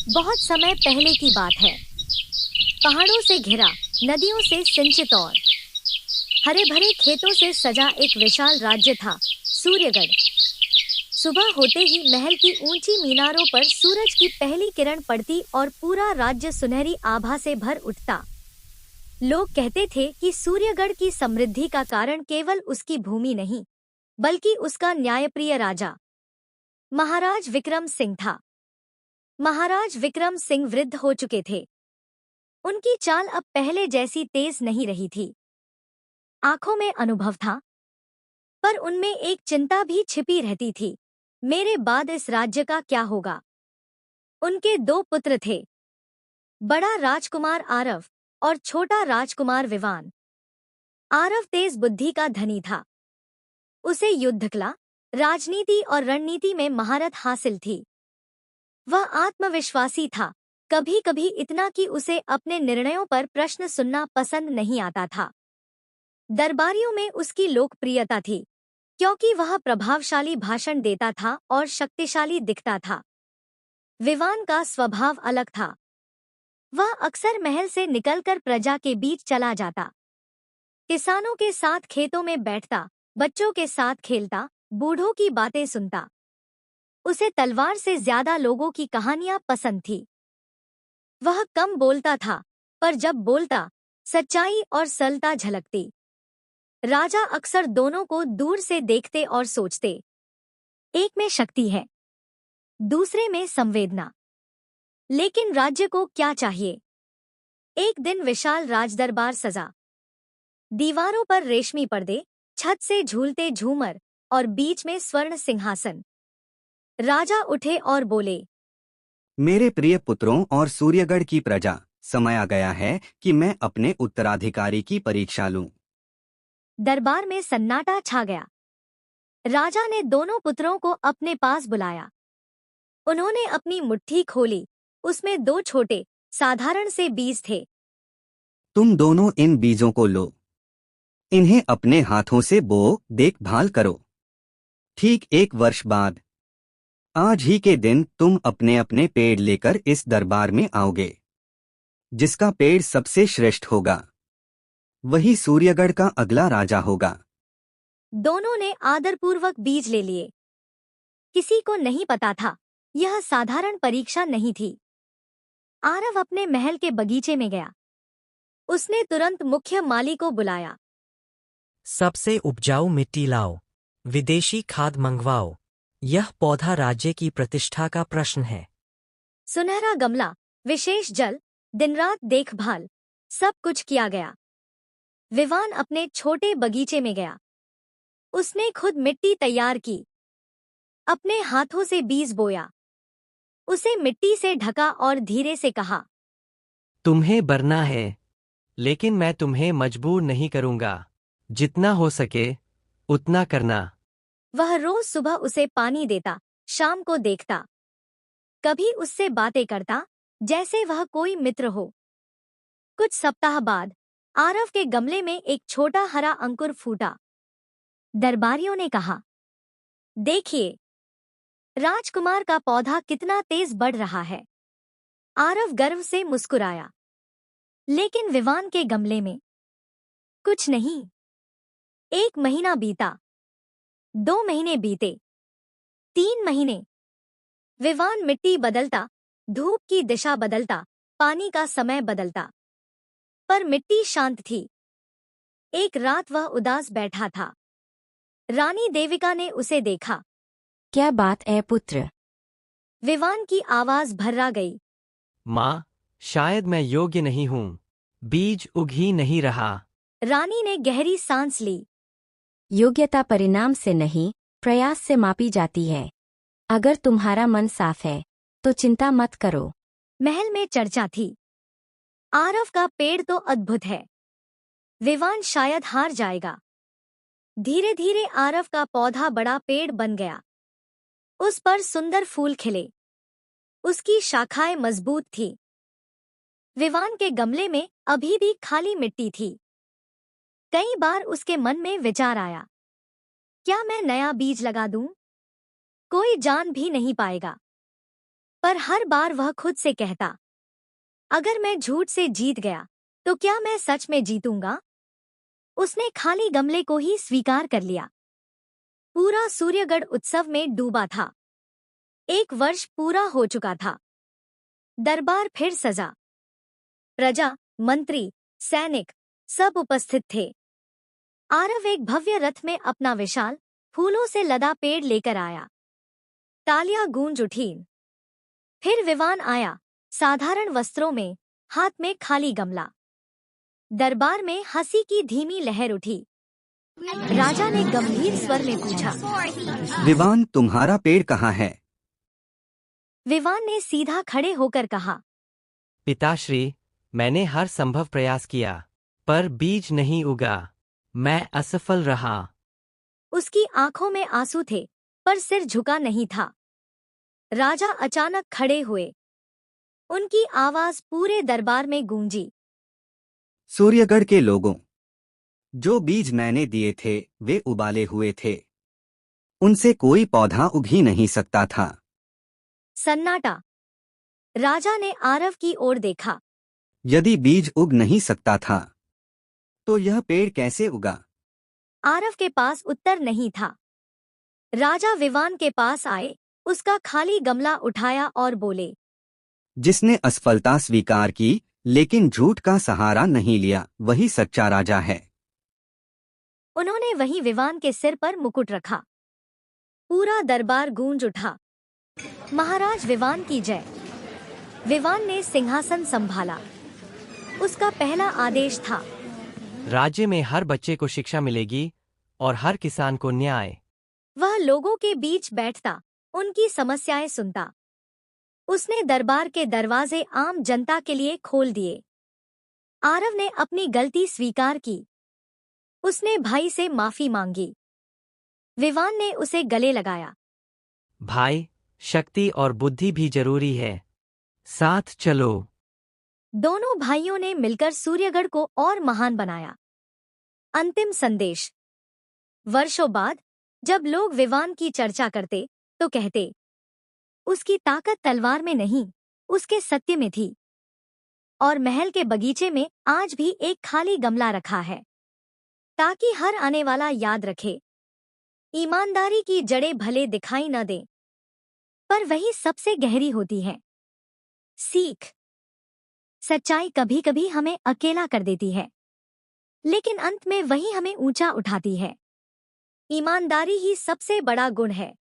बहुत समय पहले की बात है। पहाड़ों से घिरा, नदियों से सिंचित और हरे भरे खेतों से सजा एक विशाल राज्य था, सूर्यगढ़। सुबह होते ही महल की ऊंची मीनारों पर सूरज की पहली किरण पड़ती और पूरा राज्य सुनहरी आभा से भर उठता। लोग कहते थे कि सूर्यगढ़ की समृद्धि का कारण केवल उसकी भूमि नहीं, बल्कि उसका न्यायप्रिय राजा महाराज विक्रम सिंह था। महाराज विक्रम सिंह वृद्ध हो चुके थे। उनकी चाल अब पहले जैसी तेज नहीं रही थी। आंखों में अनुभव था, पर उनमें एक चिंता भी छिपी रहती थी। मेरे बाद इस राज्य का क्या होगा? उनके दो पुत्र थे, बड़ा राजकुमार आरव और छोटा राजकुमार विवान। आरव तेज बुद्धि का धनी था। उसे युद्धकला, राजनीति और रणनीति में महारत हासिल थी। वह आत्मविश्वासी था, कभी कभी इतना कि उसे अपने निर्णयों पर प्रश्न सुनना पसंद नहीं आता था। दरबारियों में उसकी लोकप्रियता थी, क्योंकि वह प्रभावशाली भाषण देता था और शक्तिशाली दिखता था। विवान का स्वभाव अलग था। वह अक्सर महल से निकलकर प्रजा के बीच चला जाता, किसानों के साथ खेतों में बैठता, बच्चों के साथ खेलता, बूढ़ों की बातें सुनता। उसे तलवार से ज्यादा लोगों की कहानियां पसंद थी। वह कम बोलता था, पर जब बोलता, सच्चाई और सरलता झलकती। राजा अक्सर दोनों को दूर से देखते और सोचते, एक में शक्ति है, दूसरे में संवेदना। लेकिन राज्य को क्या चाहिए? एक दिन विशाल राजदरबार सजा। दीवारों पर रेशमी पर्दे, छत से झूलते झूमर और बीच में स्वर्ण सिंहासन। राजा उठे और बोले, मेरे प्रिय पुत्रों और सूर्यगढ़ की प्रजा, समय आ गया है कि मैं अपने उत्तराधिकारी की परीक्षा लूं। दरबार में सन्नाटा छा गया। राजा ने दोनों पुत्रों को अपने पास बुलाया। उन्होंने अपनी मुट्ठी खोली, उसमें दो छोटे, साधारण से बीज थे। तुम दोनों इन बीजों को लो। इन्हें अपने हाथों से बो, देखभाल करो। ठीक 1 वर्ष बाद आज ही के दिन तुम अपने अपने पेड़ लेकर इस दरबार में आओगे। जिसका पेड़ सबसे श्रेष्ठ होगा, वही सूर्यगढ़ का अगला राजा होगा। दोनों ने आदरपूर्वक बीज ले लिए। किसी को नहीं पता था, यह साधारण परीक्षा नहीं थी। आरव अपने महल के बगीचे में गया। उसने तुरंत मुख्य माली को बुलाया। सबसे उपजाऊ मिट्टी लाओ, विदेशी खाद मंगवाओ। यह पौधा राज्य की प्रतिष्ठा का प्रश्न है। सुनहरा गमला, विशेष जल, दिन रात देखभाल, सब कुछ किया गया। विवान अपने छोटे बगीचे में गया। उसने खुद मिट्टी तैयार की, अपने हाथों से बीज बोया, उसे मिट्टी से ढका और धीरे से कहा, तुम्हें बरना है, लेकिन मैं तुम्हें मजबूर नहीं करूंगा। जितना हो सके उतना करना। वह रोज सुबह उसे पानी देता, शाम को देखता। कभी उससे बातें करता, जैसे वह कोई मित्र हो। कुछ सप्ताह बाद आरव के गमले में एक छोटा हरा अंकुर फूटा। दरबारियों ने कहा, देखिए, राजकुमार का पौधा कितना तेज बढ़ रहा है। आरव गर्व से मुस्कुराया। लेकिन विवान के गमले में कुछ नहीं। 1 महीना बीता, 2 महीने बीते, 3 महीने। विवान मिट्टी बदलता, धूप की दिशा बदलता, पानी का समय बदलता, पर मिट्टी शांत थी। एक रात वह उदास बैठा था। रानी देविका ने उसे देखा। क्या बात है पुत्र? विवान की आवाज भर्रा गई। माँ, शायद मैं योग्य नहीं हूँ। बीज उग ही नहीं रहा। रानी ने गहरी सांस ली। योग्यता परिणाम से नहीं, प्रयास से मापी जाती है। अगर तुम्हारा मन साफ है, तो चिंता मत करो। महल में चर्चा थी, आरव का पेड़ तो अद्भुत है, विवान शायद हार जाएगा। धीरे धीरे आरव का पौधा बड़ा पेड़ बन गया। उस पर सुंदर फूल खिले। उसकी शाखाएं मजबूत थी। विवान के गमले में अभी भी खाली मिट्टी थी। कई बार उसके मन में विचार आया, क्या मैं नया बीज लगा दूं? कोई जान भी नहीं पाएगा। पर हर बार वह खुद से कहता, अगर मैं झूठ से जीत गया तो क्या मैं सच में जीतूंगा? उसने खाली गमले को ही स्वीकार कर लिया। पूरा सूर्यगढ़ उत्सव में डूबा था। 1 वर्ष पूरा हो चुका था। दरबार फिर सजा। प्रजा, मंत्री, सैनिक सब उपस्थित थे। आरव एक भव्य रथ में अपना विशाल, फूलों से लदा पेड़ लेकर आया। तालियां गूंज उठीं। फिर विवान आया, साधारण वस्त्रों में, हाथ में खाली गमला। दरबार में हंसी की धीमी लहर उठी। राजा ने गंभीर स्वर में पूछा, विवान, तुम्हारा पेड़ कहाँ है? विवान ने सीधा खड़े होकर कहा, पिताश्री, मैंने हर संभव प्रयास किया, पर बीज नहीं उगा। मैं असफल रहा। उसकी आंखों में आंसू थे, पर सिर झुका नहीं था। राजा अचानक खड़े हुए। उनकी आवाज पूरे दरबार में गूंजी। सूर्यगढ़ के लोगों, जो बीज मैंने दिए थे वे उबाले हुए थे। उनसे कोई पौधा उग ही नहीं सकता था। सन्नाटा। राजा ने आरव की ओर देखा। यदि बीज उग नहीं सकता था तो यह पेड़ कैसे उगा? आरव के पास उत्तर नहीं था। राजा विवान के पास आए, उसका खाली गमला उठाया और बोले, जिसने असफलता स्वीकार की लेकिन झूठ का सहारा नहीं लिया, वही सच्चा राजा है। उन्होंने वहीं विवान के सिर पर मुकुट रखा। पूरा दरबार गूंज उठा। महाराज विवान की जय। विवान ने सिंहासन संभाला। उसका पहला आदेश था, राज्य में हर बच्चे को शिक्षा मिलेगी और हर किसान को न्याय। वह लोगों के बीच बैठता, उनकी समस्याएं सुनता। उसने दरबार के दरवाजे आम जनता के लिए खोल दिए। आरव ने अपनी गलती स्वीकार की। उसने भाई से माफी मांगी। विवान ने उसे गले लगाया। भाई, शक्ति और बुद्धि भी जरूरी है। साथ चलो। दोनों भाइयों ने मिलकर सूर्यगढ़ को और महान बनाया। अंतिम संदेश। वर्षों बाद जब लोग विवान की चर्चा करते तो कहते, उसकी ताकत तलवार में नहीं, उसके सत्य में थी। और महल के बगीचे में आज भी एक खाली गमला रखा है, ताकि हर आने वाला याद रखे, ईमानदारी की जड़ें भले दिखाई न दें, पर वही सबसे गहरी होती है। सीख। सच्चाई कभी कभी हमें अकेला कर देती है, लेकिन अंत में वही हमें ऊंचा उठाती है। ईमानदारी ही सबसे बड़ा गुण है।